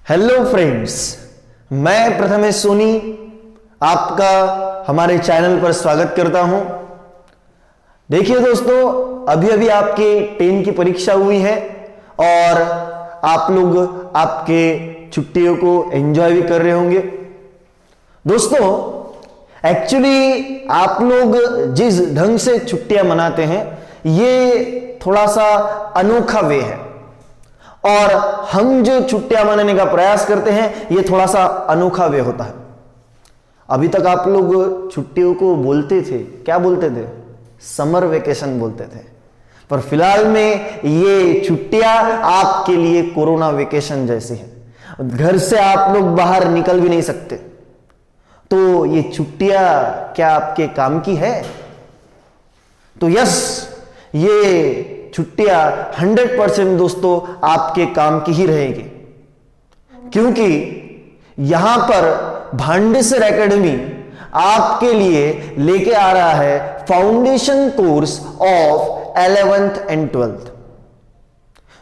Hello friends, मैं प्रथमेश सोनी आपका हमारे चैनल पर स्वागत करता हूं। देखिए दोस्तों, अभी अभी आपके 10 की परीक्षा हुई है और आप लोग आपके छुट्टियों को एंजॉय भी कर रहे होंगे। दोस्तों, एक्चुअली आप लोग जिस ढंग से छुट्टियां मनाते हैं ये थोड़ा सा अनोखा वे है और हम जो छुट्टियां मनाने का प्रयास करते हैं ये थोड़ा सा अनोखा वे होता है। अभी तक आप लोग छुट्टियों को बोलते थे, क्या बोलते थे? समर वेकेशन बोलते थे। पर फिलहाल में ये छुट्टियां आपके लिए कोरोना वेकेशन जैसी है। घर से आप लोग बाहर निकल भी नहीं सकते, तो ये छुट्टियां क्या आपके काम की है? तो यस, ये छुट्टियां 100% दोस्तों आपके काम की ही रहेगी, क्योंकि यहां पर भांडेसर एकेडमी आपके लिए लेके आ रहा है foundation course of 11th and 12th।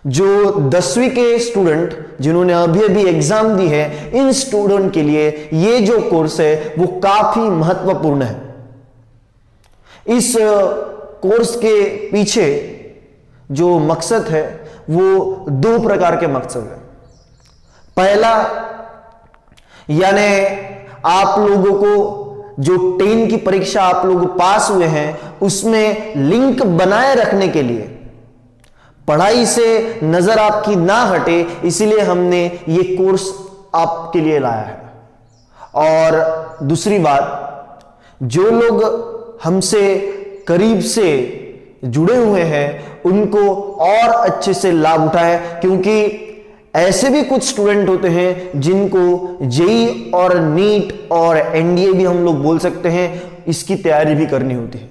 जो 10वीं के स्टूडेंट जिन्होंने अभी अभी एग्जाम दी है, इन स्टूडेंट के लिए ये जो कोर्स है वो काफी महत्वपूर्ण है। इस कोर्स के पीछे जो मकसद है वो 2 प्रकार के मकसद है। पहला, यानी आप लोगों को जो 10 की परीक्षा आप लोग पास हुए हैं उसमें लिंक बनाए रखने के लिए, पढ़ाई से नजर आपकी ना हटे, इसीलिए हमने ये कोर्स आपके लिए लाया है। और दूसरी बात, जो लोग हमसे करीब से जुड़े हुए हैं उनको और अच्छे से लाभ उठाए, क्योंकि ऐसे भी कुछ स्टूडेंट होते हैं जिनको जेई और नीट और एनडीए भी हम लोग बोल सकते हैं, इसकी तैयारी भी करनी होती है।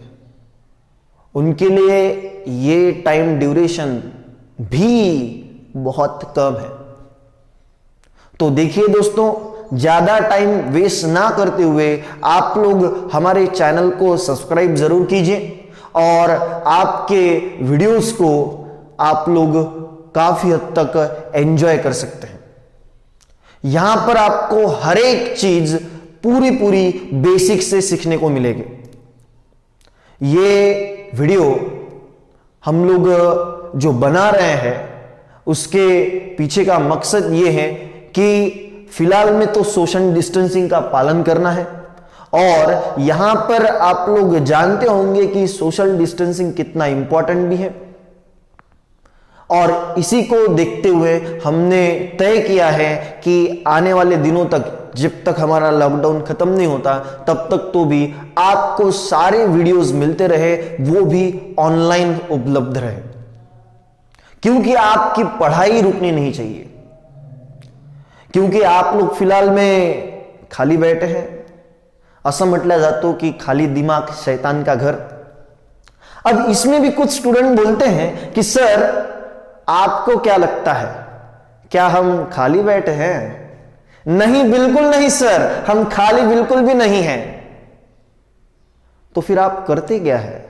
उनके लिए ये टाइम ड्यूरेशन भी बहुत कम है। तो देखिए दोस्तों, ज्यादा टाइम वेस्ट ना करते हुए आप लोग हमारे चैनल को सब्सक्राइब जरूर कीजिए और आपके वीडियोस को आप लोग काफी हद तक एंजॉय कर सकते हैं। यहां पर आपको हर एक चीज पूरी बेसिक से सीखने को मिलेगी। ये वीडियो हम लोग जो बना रहे हैं उसके पीछे का मकसद ये है कि फिलहाल में तो सोशल डिस्टेंसिंग का पालन करना है, और यहां पर आप लोग जानते होंगे कि सोशल डिस्टेंसिंग कितना इंपॉर्टेंट भी है। और इसी को देखते हुए हमने तय किया है कि आने वाले दिनों तक, जब तक हमारा लॉकडाउन खत्म नहीं होता, तब तक तो भी आपको सारे वीडियोस मिलते रहे, वो भी ऑनलाइन उपलब्ध रहे, क्योंकि आपकी पढ़ाई रुकनी नहीं चाहिए। क्योंकि आप लोग फिलहाल में खाली बैठे हैं, असं म्हटलं जातो कि खाली दिमाग शैतान का घर। अब इसमें भी कुछ स्टूडेंट बोलते हैं कि सर आपको क्या लगता है, क्या हम खाली बैठे हैं? नहीं, बिल्कुल नहीं सर, हम खाली बिल्कुल भी नहीं हैं। तो फिर आप करते क्या है?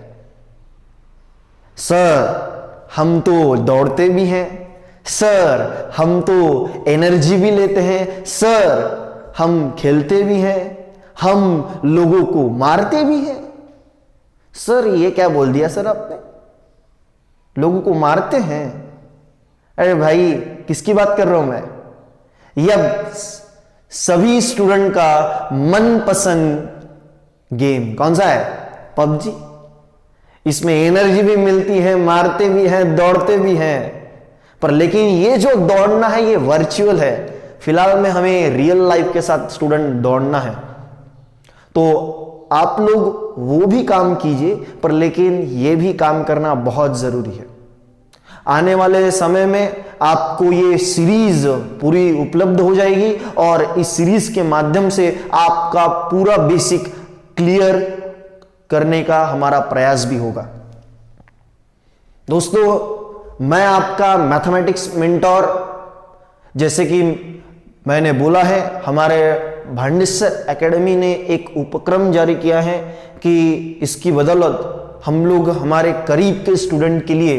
सर हम तो दौड़ते भी हैं, सर हम तो एनर्जी भी लेते हैं, सर हम खेलते भी हैं, हम लोगों को मारते भी हैं। सर ये क्या बोल दिया सर आपने? लोगों को मारते हैं? अरे भाई, किसकी बात कर रहा हूं मैं? यह सभी स्टूडेंट का मनपसंद गेम कौन सा है? पबजी। इसमें एनर्जी भी मिलती है, मारते भी हैं, दौड़ते भी हैं। पर लेकिन ये जो दौड़ना है ये वर्चुअल है। फिलहाल में हमें रियल लाइफ के साथ स्टूडेंट दौड़ना है। तो आप लोग वो भी काम कीजिए, पर लेकिन ये भी काम करना बहुत जरूरी है। आने वाले समय में आपको ये सीरीज पूरी उपलब्ध हो जाएगी और इस सीरीज के माध्यम से आपका पूरा बेसिक क्लियर करने का हमारा प्रयास भी होगा। दोस्तों, मैं आपका मैथमेटिक्स मेंटोर, जैसे कि मैंने बोला है, हमारे भांडेसर एकेडमी ने एक उपक्रम जारी किया है कि इसकी बदौलत हम लोग हमारे करीब के स्टूडेंट के लिए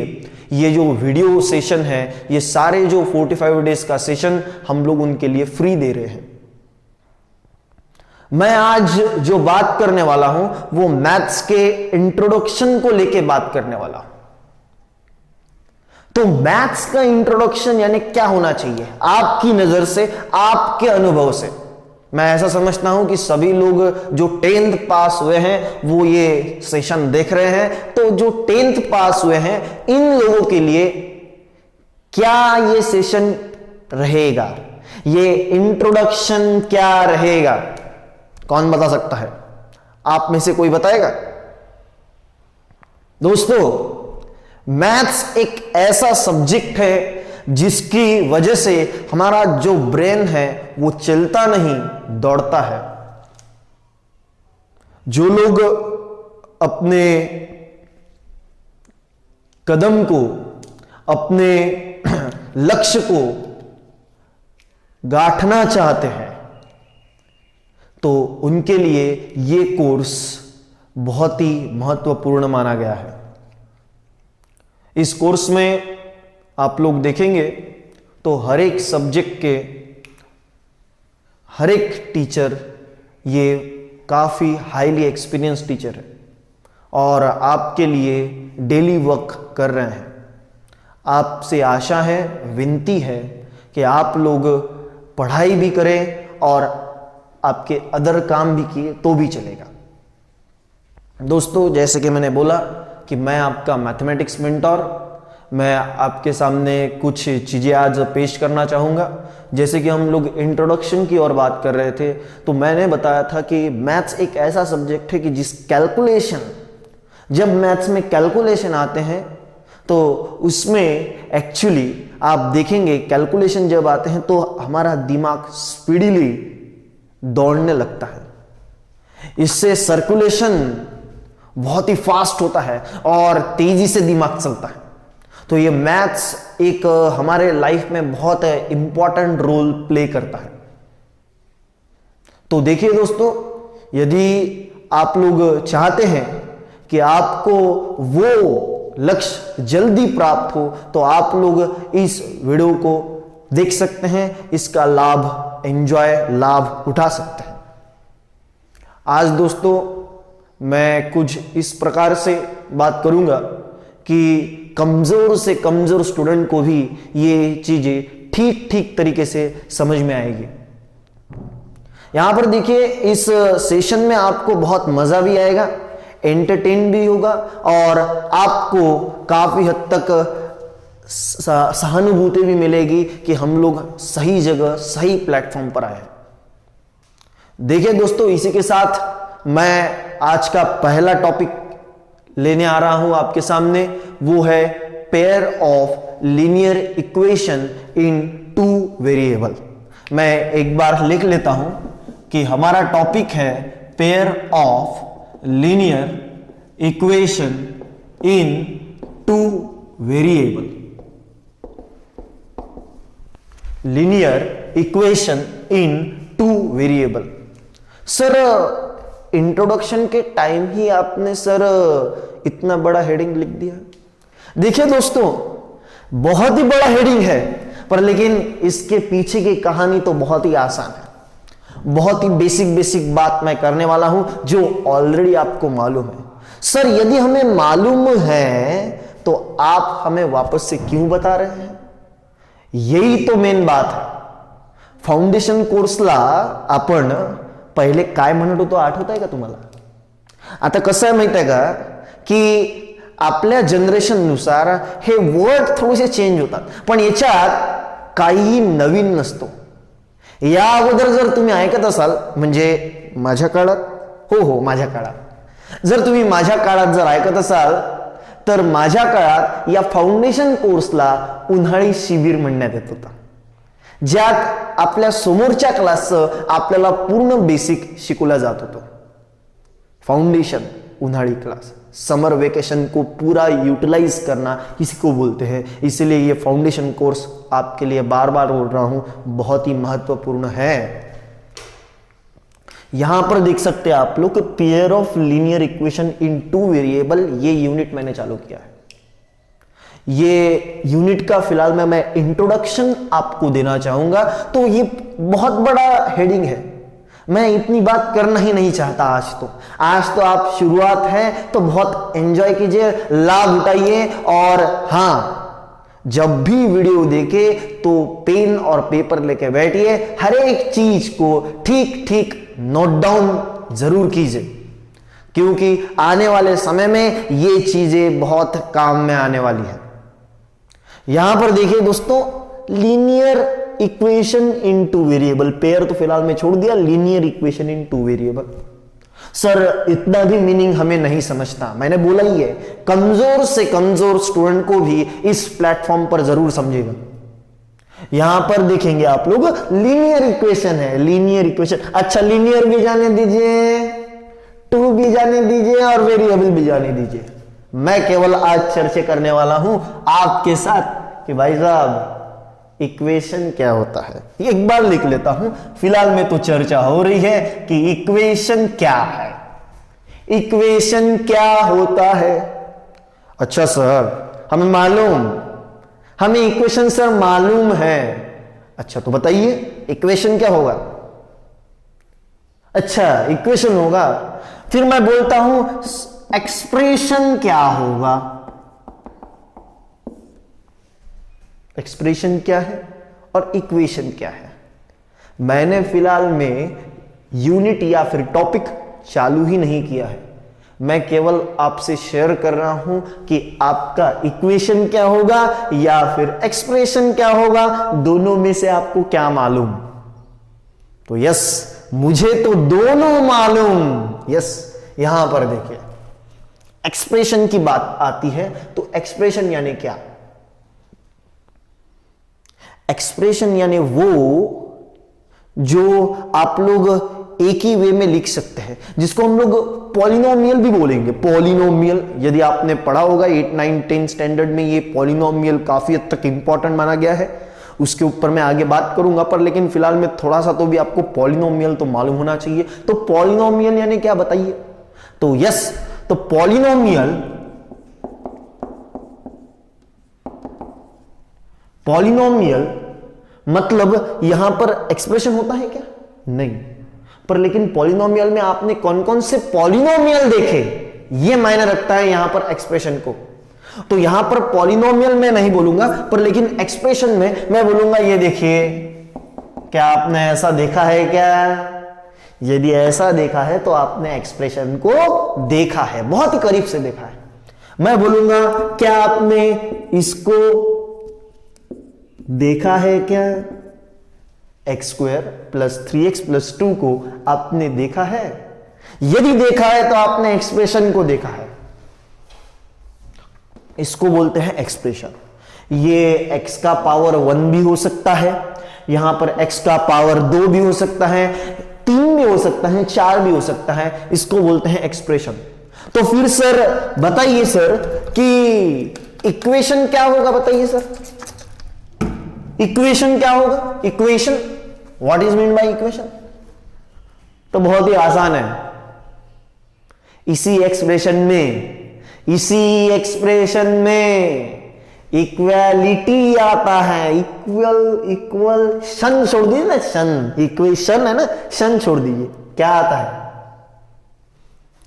ये जो वीडियो सेशन है, ये सारे जो 45 डेज का सेशन हम लोग उनके लिए फ्री दे रहे हैं। मैं आज जो बात करने वाला हूं वो मैथ्स के इंट्रोडक्शन को लेके बात करने वाला हूं। तो मैथ्स का इंट्रोडक्शन यानी क्या होना चाहिए आपकी नजर से, आपके अनुभव से? मैं ऐसा समझता हूं कि सभी लोग जो 10th पास हुए हैं वो ये सेशन देख रहे हैं। तो जो 10th पास हुए हैं इन लोगों के लिए क्या ये सेशन रहेगा, ये इंट्रोडक्शन क्या रहेगा? कौन बता सकता है? आप में से कोई बताएगा? दोस्तों, मैथ्स एक ऐसा सब्जेक्ट है जिसकी वजह से हमारा जो ब्रेन है वो चलता नहीं, दौड़ता है। जो लोग अपने कदम को, अपने लक्ष्य को गांठना चाहते हैं तो उनके लिए ये कोर्स बहुत ही महत्वपूर्ण माना गया है। इस कोर्स में आप लोग देखेंगे तो हर एक सब्जेक्ट के हर एक टीचर ये काफ़ी हाईली एक्सपीरियंस टीचर है और आपके लिए डेली वर्क कर रहे हैं। आपसे आशा है, विनती है कि आप लोग पढ़ाई भी करें और आपके अदर काम भी किए तो भी चलेगा। दोस्तों, जैसे कि मैंने बोला कि मैं आपका मैथमेटिक्स मेंटोर, मैं आपके सामने कुछ चीज़ें आज पेश करना चाहूँगा। जैसे कि हम लोग इंट्रोडक्शन की ओर बात कर रहे थे तो मैंने बताया था कि मैथ्स एक ऐसा सब्जेक्ट है कि जिस कैलकुलेशन, जब मैथ्स में कैलकुलेशन आते हैं तो उसमें एक्चुअली आप देखेंगे कैलकुलेशन जब आते हैं तो हमारा दिमाग स्पीडीली दौड़ने लगता है। इससे सर्कुलेशन बहुत ही फास्ट होता है और तेजी से दिमाग चलता है। तो ये मैथ्स एक हमारे लाइफ में बहुत इंपॉर्टेंट रोल प्ले करता है। तो देखिए दोस्तों, यदि आप लोग चाहते हैं कि आपको वो लक्ष्य जल्दी प्राप्त हो तो आप लोग इस वीडियो को देख सकते हैं, इसका लाभ लाभ उठा सकते हैं। आज दोस्तों मैं कुछ इस प्रकार से बात करूंगा कि कमजोर से कमजोर स्टूडेंट को भी ये चीजें ठीक ठीक तरीके से समझ में आएगी। यहां पर देखिए, इस सेशन में आपको बहुत मजा भी आएगा, एंटरटेन भी होगा और आपको काफी हद तक सहानुभूति भी मिलेगी कि हम लोग सही जगह, सही प्लेटफॉर्म पर आए हैं। देखिए दोस्तों, इसी के साथ मैं आज का पहला टॉपिक लेने आ रहा हूं आपके सामने, वो है pair of linear equation in two variable. मैं एक बार लिख लेता हूं कि हमारा टॉपिक है pair of linear equation in two variable. Linear equation in two variable. Sir, introduction के टाइम ही आपने सर इतना बड़ा हेडिंग लिख दिया। देखिए दोस्तों, बहुत ही बड़ा हेडिंग है पर लेकिन इसके पीछे की कहानी तो बहुत ही आसान है। बहुत ही बेसिक बात मैं करने वाला हूं जो ऑलरेडी आपको मालूम है। सर, यदि हमें मालूम है तो आप हमें वापस से क्यों बता रहे हैं? यही तो मेन बात है। फाउंडेशन कोर्सला आपण पहिले काय म्हणत होतो आठवत आहे का तुम्हाला? आता कसं आहे माहित आहे का की आपल्या जनरेशन नुसार हे वर्ड थोडेसे चेंज होतात, पण याच्यात काहीही नवीन नसतो। या अगोदर जर तुम्ही ऐकत असाल, म्हणजे माझ्या काळात, हो माझ्या काळात, जर तुम्ही माझ्या काळात जर ऐकत असाल तर माझ्या काळात या फाउंडेशन कोर्सला उन्हाळी शिबिर म्हणण्यात येत होतं, ज्यात आपल्या समोरच्या क्लासचं आपल्याला पूर्ण बेसिक शिकवला जात होतं। फाउंडेशन उन्हाळी क्लास, समर वेकेशन को पूरा यूटिलाइज करना इसको बोलते हैं। इसलिए ये फाउंडेशन कोर्स आपके लिए बार बार बोल रहा हूं, बहुत ही महत्वपूर्ण है। यहां पर देख सकते हैं आप लोग pair of linear equation in two variable, ये यूनिट मैंने चालू किया है। ये यूनिट का फिलहाल मैं इंट्रोडक्शन आपको देना चाहूंगा। तो ये बहुत बड़ा हेडिंग है, मैं इतनी बात करना ही नहीं चाहता आज तो आप शुरुआत है तो बहुत एंजॉय कीजिए, लाभ उठाइए। और हां, जब भी वीडियो देखे तो पेन और पेपर लेके बैठिए, हर एक चीज को ठीक ठीक नोट डाउन जरूर कीजिए, क्योंकि आने वाले समय में ये चीजें बहुत काम में आने वाली है। यहां पर देखिए दोस्तों, linear equation in two variable, pair तो फिलहाल मैं छोड़ दिया, linear equation in two variable. Sir इतना भी मीनिंग हमें नहीं समझता, मैंने बोला ही है, कमजोर से कमजोर स्टूडेंट को भी इस प्लेटफॉर्म पर जरूर समझेगा। यहां पर देखेंगे आप लोग, लीनियर इक्वेशन है, लीनियर इक्वेशन। अच्छा, लीनियर भी जाने दीजिए, टू भी जाने दीजिए और वेरिएबल भी जाने दीजिए। मैं केवल आज चर्चा करने वाला हूं आपके साथ कि भाई साहब इक्वेशन क्या होता है। एक बार लिख लेता हूं, फिलहाल में तो चर्चा हो रही है कि इक्वेशन क्या है, इक्वेशन क्या होता है। अच्छा सर हमें इक्वेशन सर मालूम है। अच्छा तो बताइए इक्वेशन क्या होगा। अच्छा इक्वेशन होगा, फिर मैं बोलता हूं एक्सप्रेशन क्या होगा। एक्सप्रेशन क्या है और इक्वेशन क्या है। मैंने फिलहाल में यूनिट या फिर टॉपिक चालू ही नहीं किया है, मैं केवल आपसे शेयर कर रहा हूं कि आपका इक्वेशन क्या होगा या फिर एक्सप्रेशन क्या होगा, दोनों में से आपको क्या मालूम। तो यस, मुझे तो दोनों मालूम। यस, यहां पर देखिए एक्सप्रेशन की बात आती है तो एक्सप्रेशन यानी क्या। एक्सप्रेशन यानी वो जो आप लोग एक ही वे में लिख सकते हैं, जिसको हम लोग पॉलिनोमियल भी बोलेंगे। पॉलिनोमियल यदि आपने पढ़ा होगा 8, 9, 10 स्टैंडर्ड में, ये पॉलिनोमियल काफी हद तक इंपॉर्टेंट माना गया है। उसके ऊपर मैं आगे बात करूंगा, पर लेकिन फिलहाल में थोड़ा सा तो भी आपको पॉलिनोमियल तो मालूम होना चाहिए। तो पॉलिनोमियल यानी क्या बताइए। तो यस, तो पॉलिनोमियल मतलब यहां पर एक्सप्रेशन होता है क्या, नहीं। पर लेकिन पॉलिनोमियल में आपने कौन कौन से पॉलिनोमियल देखे, ये मायने रखता है यहां पर एक्सप्रेशन को। तो यहां पर पॉलिनोमियल में नहीं बोलूंगा, पर लेकिन एक्सप्रेशन में मैं बोलूंगा ये देखिए, क्या आपने ऐसा देखा है क्या। यदि ऐसा देखा है तो आपने एक्सप्रेशन को देखा है, बहुत ही करीब से देखा है। मैं बोलूंगा क्या आपने इसको देखा है क्या, x² + 3x + 2 को आपने देखा है। यदि देखा है तो आपने एक्सप्रेशन को देखा है, इसको बोलते हैं एक्सप्रेशन। ये x का पावर 1 भी हो सकता है, यहां पर x का पावर 2 भी हो सकता है, 3 भी हो सकता है, 4 भी हो सकता है, इसको बोलते हैं एक्सप्रेशन। तो फिर सर बताइए सर कि इक्वेशन क्या होगा, बताइए सर इक्वेशन क्या होगा। Equation, what is mean by equation. तो बहुत ही आसान है, इसी एक्सप्रेशन में इक्वालिटी आता है। इक्वल छोड़ दीजिए ना, शन, इक्वेशन है ना, शन छोड़ दीजिए, क्या आता है,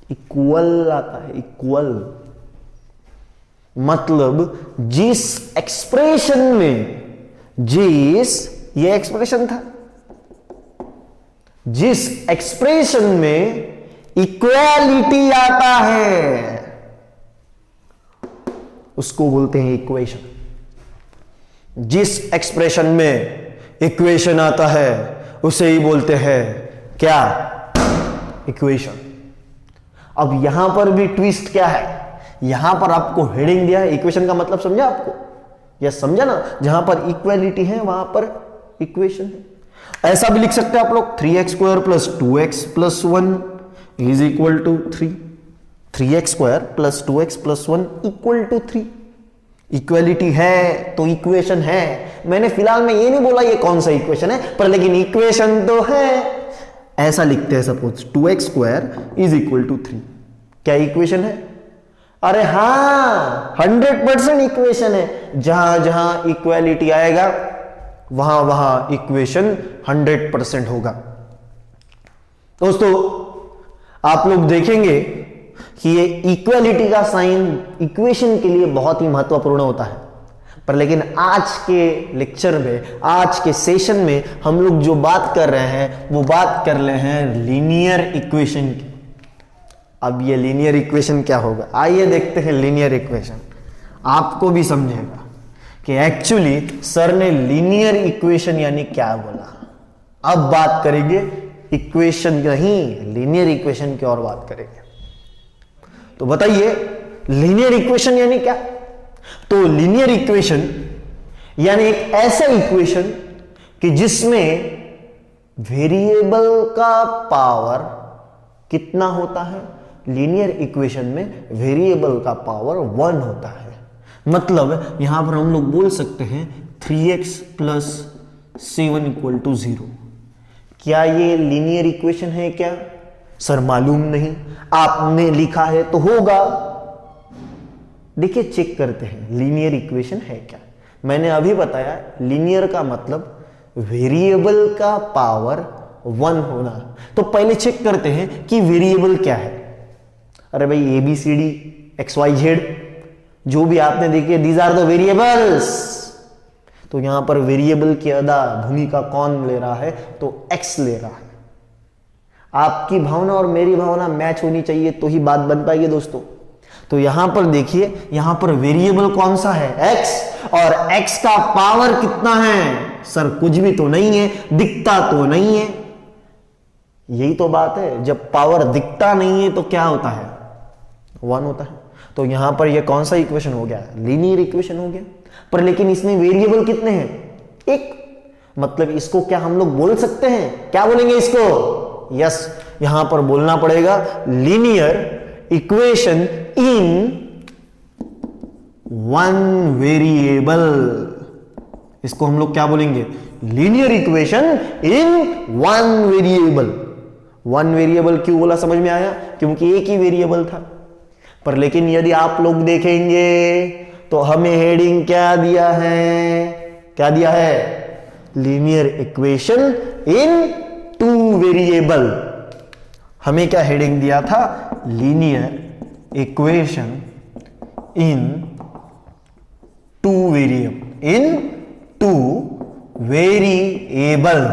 इक्वल आता है। इक्वल मतलब जिस एक्सप्रेशन में, ये एक्सप्रेशन था, जिस एक्सप्रेशन में इक्वालिटी आता है उसको बोलते हैं इक्वेशन। जिस एक्सप्रेशन में इक्वेशन आता है उसे ही बोलते हैं क्या, इक्वेशन। अब यहां पर भी ट्विस्ट क्या है, यहां पर आपको हेडिंग दिया है, इक्वेशन का मतलब समझा आपको, यस समझा ना। जहां पर इक्वालिटी है वहां पर इक्वेशन है। ऐसा भी लिख सकते हैं आप लोग, 3x² + 2x + 1 = 3। 3x² + 2x + 1 = 3। Equality है तो इक्वेशन है। मैंने फिलहाल में ये नहीं बोला ये कौन सा इक्वेशन है, पर लेकिन इक्वेशन तो है। ऐसा लिखते हैं, सपोज 2x² = 3, क्या इक्वेशन है। अरे हाँ, 100% इक्वेशन है। जहां जहां इक्वालिटी आएगा वहां वहां इक्वेशन 100% होगा। दोस्तों आप लोग देखेंगे कि ये इक्वालिटी का साइन इक्वेशन के लिए बहुत ही महत्वपूर्ण होता है, पर लेकिन आज के लेक्चर में, आज के सेशन में हम लोग जो बात कर रहे हैं वो बात कर रहे हैं लीनियर इक्वेशन की। अब ये लीनियर इक्वेशन क्या होगा, आइए देखते हैं लीनियर इक्वेशन। आपको भी समझेगा कि एक्चुअली सर ने लीनियर इक्वेशन यानी क्या बोला। अब बात करेंगे इक्वेशन नहीं, लीनियर इक्वेशन की और बात करेंगे। तो बताइए लीनियर इक्वेशन यानी क्या। तो लीनियर इक्वेशन यानी एक ऐसा इक्वेशन कि जिसमें वेरिएबल का पावर कितना होता है। लीनियर इक्वेशन में वेरिएबल का पावर 1 होता है। मतलब यहां पर हम लोग बोल सकते हैं 3x + 7 = 0। क्या ये लीनियर इक्वेशन है क्या? सर मालूम नहीं, आपने लिखा है तो होगा। देखिए चेक करते हैं लीनियर इक्वेशन है क्या। मैंने अभी बताया लीनियर का मतलब वेरिएबल का पावर 1 होना। तो पहले चेक करते हैं कि वेरिएबल क्या है। अरे भाई ABCD XYZ जो भी आपने देखे, दीज आर द वेरिएबल्स। तो यहां पर वेरिएबल की अदा भूमिका कौन ले रहा है? तो X ले रहा है। आपकी भावना और मेरी भावना मैच होनी चाहिए तो ही बात बन पाएगी दोस्तों। तो यहां पर देखिए, यहां पर वेरिएबल कौन सा है? X, और X का पावर कितना है? सर कुछ भी तो नहीं है, दिखता तो नहीं है। यही तो बात है, जब पावर दिखता नहीं है तो क्या होता है? 1 होता है। तो यहां पर यह कौन सा इक्वेशन हो गया? लीनियर इक्वेशन हो गया। पर लेकिन इसमें वेरिएबल कितने हैं? 1। मतलब इसको क्या हम लोग बोल सकते हैं? क्या बोलेंगे इसको? यस, यहां पर बोलना पड़ेगा लीनियर इक्वेशन इन 1 वेरिएबल। इसको हम लोग क्या बोलेंगे? Linear equation in 1 variable. 1 variable क्यों बोला समझ में आया? क्योंकि एक ही वेरिएबल था। पर लेकिन यदि आप लोग देखेंगे तो हमें हेडिंग क्या दिया है? क्या दिया है? Linear equation in 2 variable. हमें क्या हेडिंग दिया था? Linear equation in 2 variable. In 2 variable.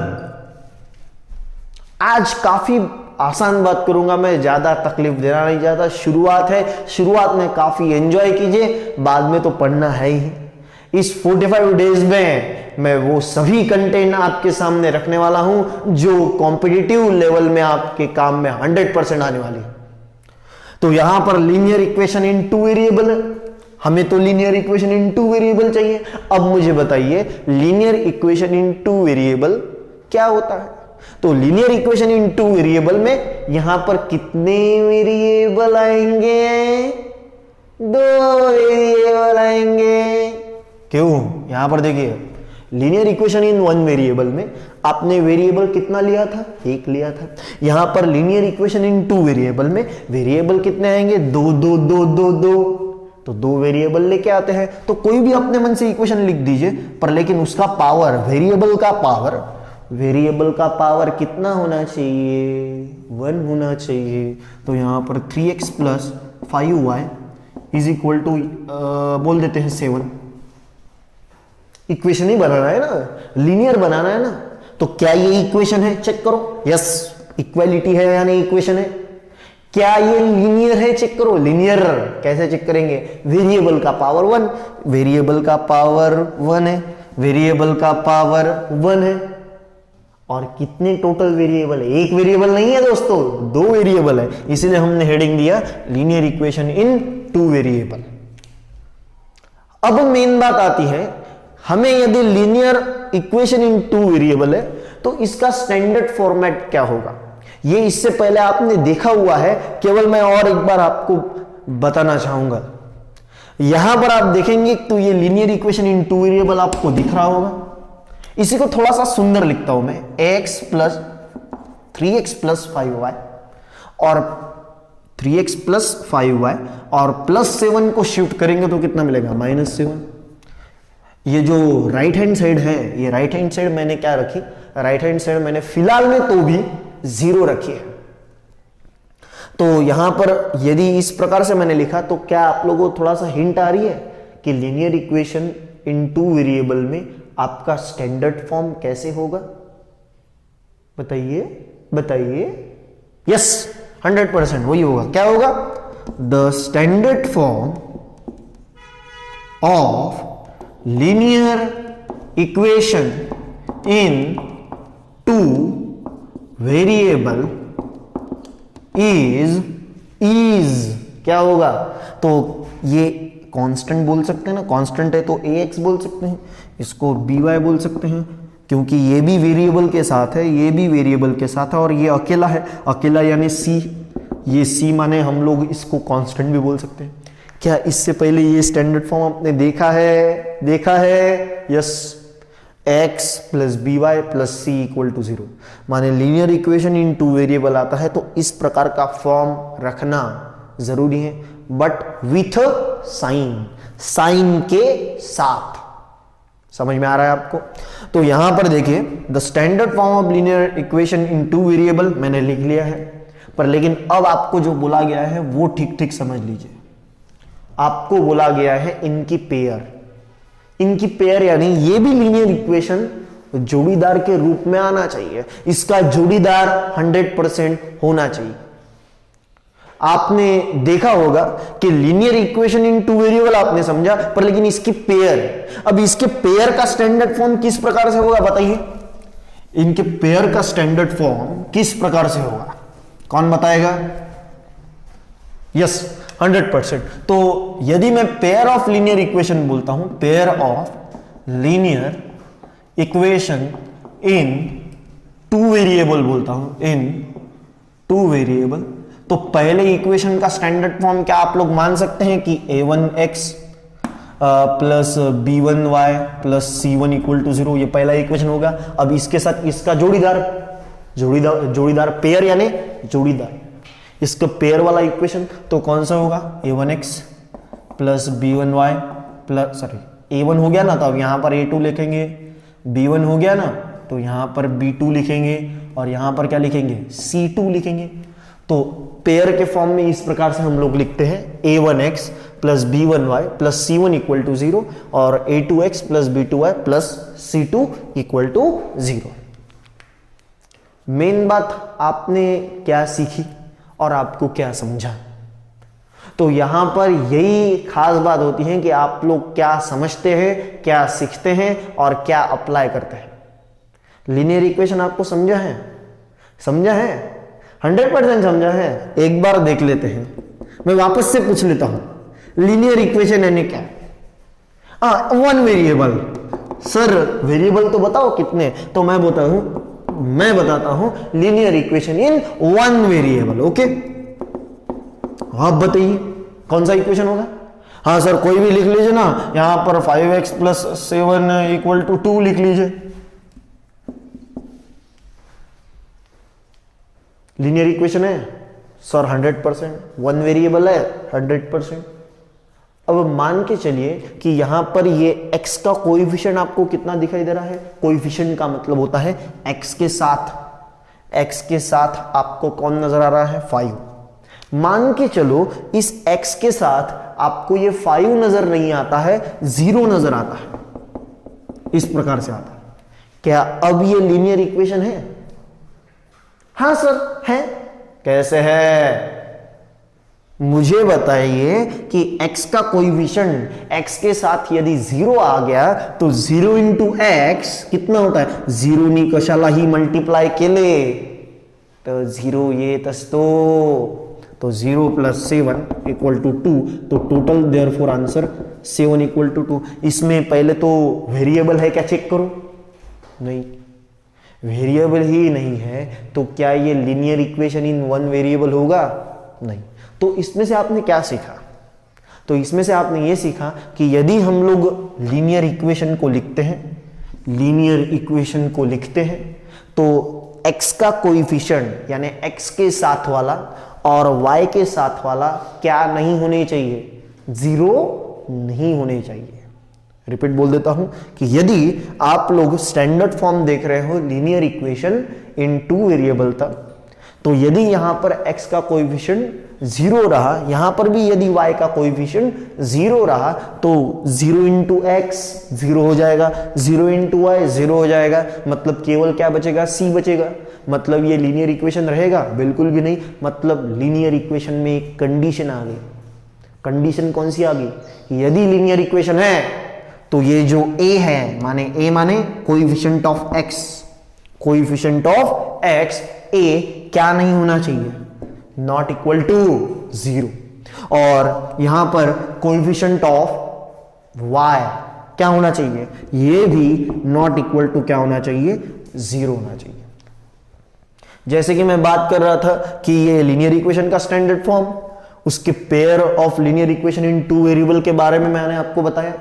आज काफी आसान बात करूंगा मैं, ज्यादा तकलीफ देना नहीं चाहता। शुरुआत है, शुरुआत में काफी एंजॉय कीजिए, बाद में तो पढ़ना है ही। इस 45 डेज में मैं वो सभी कंटेंट आपके सामने रखने वाला हूं जो कॉम्पिटिटिव लेवल में आपके काम में 100% आने वाली है। तो यहां पर लीनियर इक्वेशन इन 2 वेरिएबल है। हमें तो लीनियर इक्वेशन इन 2 वेरिएबल चाहिए। अब मुझे बताइए लीनियर इक्वेशन इन 2 वेरिएबल क्या होता है? तो लीनियर इक्वेशन इन 2 वेरिएबल में यहां पर कितने वेरिएबल आएंगे? 2 वेरिएबल आएंगे। क्यों? यहां पर देखिए लीनियर इक्वेशन इन 1 वेरिएबल में आपने वेरिएबल कितना लिया था? 1 लिया था। यहां पर लीनियर इक्वेशन इन 2 वेरिएबल में वेरिएबल कितने आएंगे? 2 2 2 2 2। तो 2 वेरिएबल लेके आते हैं। तो कोई भी अपने मन से इक्वेशन लिख दीजिए, पर लेकिन उसका पावर, वेरिएबल का पावर कितना होना चाहिए? 1 होना चाहिए। तो यहां पर 3x + 5y = बोल देते हैं 7। इक्वेशन ही बनाना है ना, लीनियर बनाना है ना। तो क्या ये इक्वेशन है? चेक करो। यस, इक्वालिटी है यानी इक्वेशन है। क्या ये लीनियर है? चेक करो। लीनियर कैसे चेक करेंगे? वेरिएबल का पावर 1, वेरिएबल का पावर 1 है, वेरिएबल का पावर 1 है। और कितने टोटल वेरिएबल है? 1 वेरिएबल नहीं है दोस्तों, 2 वेरिएबल है। इसीलिए हमने हेडिंग दिया लीनियर इक्वेशन इन 2 वेरिएबल। अब मेन बात आती है, हमें यदि लीनियर इक्वेशन इन 2 वेरिएबल है तो इसका स्टैंडर्ड फॉर्मेट क्या होगा? ये इससे पहले आपने देखा हुआ है, केवल मैं और एक बार आपको बताना चाहूंगा। यहां पर आप देखेंगे तो ये लीनियर इक्वेशन इन 2 वेरिएबल आपको दिख रहा होगा। इसी को थोड़ा सा सुंदर लिखता हूं मैं, ax + 3x + 5y और 3x प्लस 5y और प्लस 7 को शिफ्ट करेंगे तो कितना मिलेगा -7। ये जो राइट हैंड साइड है, ये राइट हैंड साइड मैंने क्या रखी, राइट हैंड साइड मैंने फिलहाल में तो भी 0 रखी है। तो यहां पर यदि इस प्रकार से मैंने लिखा तो क्या आप लोगों को थोड़ा सा हिंट आ रही है कि लीनियर इक्वेशन इन 2 वेरिएबल में आपका स्टैंडर्ड फॉर्म कैसे होगा? बताइए बताइए। यस, 100% वही होगा। क्या होगा? The standard form of linear equation in 2 variable is क्या होगा? तो ये कांस्टेंट बोल सकते हैं ना, कांस्टेंट है तो ax बोल सकते हैं, इसको by बोल सकते हैं, क्योंकि ये भी वेरिएबल के साथ है, ये भी वेरिएबल के साथ है और ये अकेला है, अकेला यानी c। ये c माने हम लोग इसको कांस्टेंट भी बोल सकते हैं। क्या इससे पहले ये स्टैंडर्ड फॉर्म आपने देखा है? Yes, x plus B Y plus C equal to 0 माने लीनियर इक्वेशन इन 2 वेरिएबल आता है तो इस प्रकार का फॉर्म रखना जरूरी है, बट विथ साइन के साथ। समझ में आ रहा है आपको? तो यहां पर देखिए, the standard form of linear equation in 2 variable मैंने लिख लिया है, पर लेकिन अब आपको जो बोला गया है वो ठीक ठीक समझ लीजिए। आपको बोला गया है इनकी पेयर यानी ये भी लीनियर इक्वेशन जोड़ीदार के रूप में आना चाहिए, इसका जोड़ीदार 100% होना चाहिए। आपने देखा होगा कि लीनियर इक्वेशन इन 2 वेरिएबल आपने समझा, पर लेकिन इसकी पेयर, अब इसके पेयर का स्टैंडर्ड फॉर्म किस प्रकार से होगा बताइए? इनके पेयर का स्टैंडर्ड फॉर्म किस प्रकार से होगा? कौन बताएगा? यस, 100%। तो यदि मैं पेयर ऑफ लीनियर इक्वेशन बोलता हूं, pair of linear equation in 2 variable बोलता हूं, इन 2 वेरिएबल, तो पहले इक्वेशन का स्टैंडर्ड फॉर्म क्या आप लोग मान सकते हैं कि a1x plus b1y plus c1 equal to 0, ये पहला इक्वेशन होगा। अब इसके साथ इसका जोड़ीदार पेयर यानी जोड़ीदार, इसका पेयर वाला इक्वेशन तो कौन सा होगा? a1x plus b1y plus, sorry a1 हो गया ना, तो अब यहां पर a2 लिखेंगे, b1 हो गया ना तो यहां पर b2 लिखेंगे और यहां पर क्या लिखेंगे? c2 लिखेंगे। तो पेयर के फॉर्म में इस प्रकार से हम लोग लिखते हैं a1x plus b1y plus c1 equal to 0 और a2x plus b2y plus c2 equal to 0। Main बात आपने क्या सीखी और आपको क्या समझा? तो यहां पर यही खास बात होती है कि आप लोग क्या समझते हैं, क्या सीखते हैं और क्या अप्लाई करते हैं। लीनियर इक्वेशन आपको समझा है? 100% समझा है? एक बार देख लेते हैं, मैं वापस से पूछ लेता हूं, लीनियर इक्वेशन यानी क्या? 1 वेरिएबल। सर वेरिएबल तो बताओ कितने? तो मैं बताता हूं linear equation in 1 variable. Okay, आप बताइए कौन सा इक्वेशन होगा? हाँ सर, कोई भी लिख लीजिए ना, यहां पर 5x प्लस 7 इक्वल टू 2 लिख लीजिए। लीनियर इक्वेशन है सर 100%, 1 वेरिएबल है 100%। अब मान के चलिए कि यहां पर ये x का कोएफिशिएंट आपको कितना दिखाई दे रहा है? कोएफिशिएंट का मतलब होता है x के साथ आपको कौन नजर आ रहा है? 5। मान के चलो इस x के साथ आपको ये 5 नजर नहीं आता है, 0 नजर आता है, इस प्रकार से आता है। क्या अब ये लीनियर इक्वेशन है? हाँ सर है। कैसे है? मुझे बताइए कि x का कोएफिशिएंट x के साथ यदि 0 आ गया तो 0 इंटू एक्स कितना होता है? 0 नी कशाला ही मल्टीप्लाई केले तो 0 ये तस्तो, तो 0 प्लस 7 इक्वल टू 2, तो total therefore answer 7 equal to 2। इसमें पहले तो वेरिएबल है क्या चेक करो? नहीं, वेरिएबल ही नहीं है, तो क्या ये लीनियर इक्वेशन इन 1 वेरिएबल होगा? नहीं। तो इसमें से आपने क्या सीखा? तो इसमें से आपने ये सीखा कि यदि हम लोग लीनियर इक्वेशन को लिखते हैं तो x का कोएफिशिएंट यानी x के साथ वाला और y के साथ वाला क्या नहीं होने चाहिए, 0 नहीं होने चाहिए। रिपीट बोल देता हूं कि यदि आप लोग स्टैंडर्ड फॉर्म देख रहे हो लीनियर इक्वेशन इन 2 वेरिएबल तक, तो यदि यहां पर x का कोएफिशिएंट 0 रहा, यहां पर भी यदि y का कोएफिशिएंट 0 रहा, तो 0 इंटू x 0 हो जाएगा, 0 इंटू y 0 हो जाएगा, मतलब केवल क्या बचेगा, c बचेगा। मतलब ये लीनियर इक्वेशन रहेगा, बिल्कुल भी नहीं। मतलब लीनियर इक्वेशन में एक कंडीशन आ गई। कंडीशन कौन सी आ गई, यदि लीनियर इक्वेशन है तो ये जो a है, माने coefficient of x, coefficient of x a क्या नहीं होना चाहिए, नॉट इक्वल टू 0। और यहां पर कोएफिशिएंट ऑफ y क्या होना चाहिए, ये भी नॉट इक्वल टू क्या होना चाहिए, 0 होना चाहिए। जैसे कि मैं बात कर रहा था कि ये लीनियर इक्वेशन का स्टैंडर्ड फॉर्म, उसके pair of linear equation in 2 variable के बारे में मैंने आपको बताया।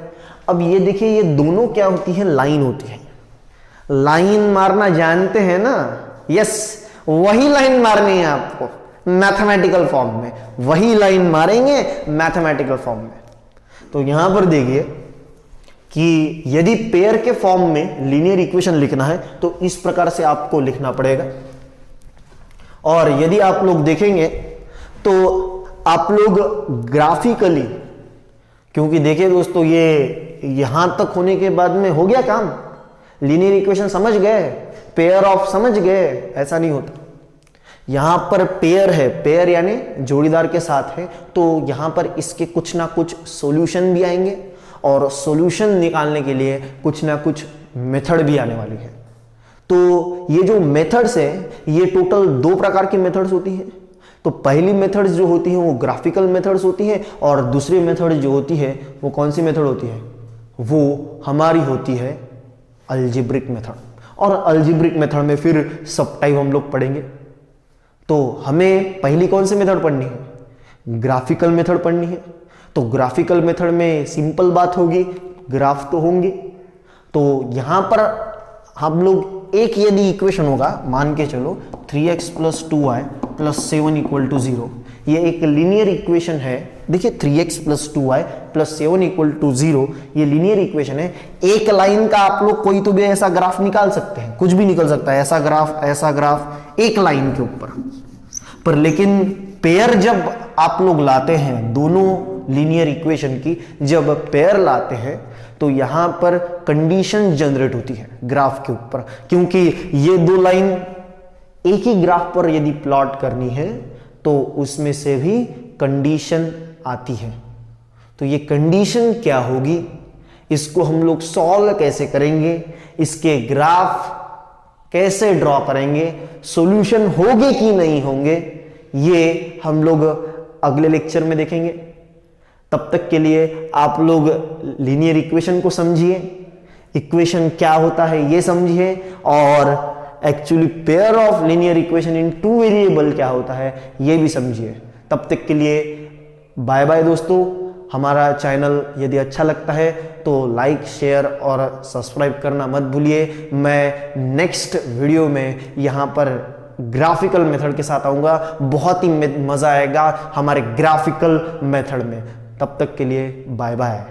अब ये देखिए, ये दोनों क्या होती है, लाइन होती है। लाइन मारना जानते हैं ना, यस, वही लाइन मारनी है आपको मैथमेटिकल फॉर्म में, वही लाइन मारेंगे मैथमेटिकल फॉर्म में। तो यहां पर देखिए कि यदि पेयर के फॉर्म में लीनियर इक्वेशन लिखना है तो इस प्रकार से आपको लिखना पड़ेगा। और यदि आप लोग देखेंगे तो आप लोग ग्राफिकली, क्योंकि देखिए दोस्तों, ये यहां तक होने के बाद में हो गया काम, लीनियर इक्वेशन समझ गए, पेयर ऑफ समझ गए, ऐसा नहीं होता। यहां पर पेयर है, पेयर यानी जोड़ीदार के साथ है, तो यहां पर इसके कुछ ना कुछ सॉल्यूशन भी आएंगे और सॉल्यूशन निकालने के लिए कुछ ना कुछ मेथड भी आने वाली है। तो ये जो मेथड्स है, ये टोटल 2 प्रकार की मेथड्स होती है। तो पहली मेथड्स जो होती है वो ग्राफिकल मेथड्स होती है, और दूसरी मेथड जो होती है वो कौन सी मेथड होती है, वो हमारी होती है अलजेब्रिक मेथड। और अलजेब्रिक मेथड में फिर सब टाइप हम लोग पढ़ेंगे। तो हमें पहली कौन सी मेथड पढ़नी है, ग्राफिकल मेथड पढ़नी है। तो ग्राफिकल मेथड में सिंपल बात होगी, ग्राफ तो होंगे। तो यहां पर हम लोग एक यदि इक्वेशन होगा, मान के चलो 3x + 2y + 7 = 0, ये एक लीनियर इक्वेशन है। देखिए 3x + 2y + 7 = 0, ये लीनियर इक्वेशन है। एक लाइन का आप लोग कोई तो भी ऐसा ग्राफ निकाल सकते हैं, कुछ भी निकल सकता है, ऐसा ग्राफ एक लाइन के ऊपर। पर लेकिन पेयर जब आप लोग लाते हैं, दोनों लीनियर इक्वेशन की जब पेयर लाते हैं, तो यहां पर कंडीशन जनरेट होती है ग्राफ के ऊपर, क्योंकि ये 2 लाइन एक ही ग्राफ पर यदि प्लॉट करनी है तो उसमें से भी कंडीशन आती है। तो ये कंडीशन क्या होगी, इसको हम लोग सॉल्व कैसे करेंगे, इसके ग्राफ कैसे ड्रॉ करेंगे, सॉल्यूशन होंगे कि नहीं होंगे, ये हम लोग अगले लेक्चर में देखेंगे। तब तक के लिए आप लोग लीनियर इक्वेशन को समझिए, इक्वेशन क्या होता है ये समझिए, और actually pair of linear equation in 2 variable क्या होता है ये भी समझिए। तब तक के लिए बाय बाय दोस्तों। हमारा चैनल यदि अच्छा लगता है तो लाइक, शेयर और सब्सक्राइब करना मत भूलिए। मैं नेक्स्ट वीडियो में यहाँ पर ग्राफिकल मेथड के साथ आऊँगा, बहुत ही मज़ा आएगा हमारे ग्राफिकल मेथड में। तब तक के लिए बाय बाय।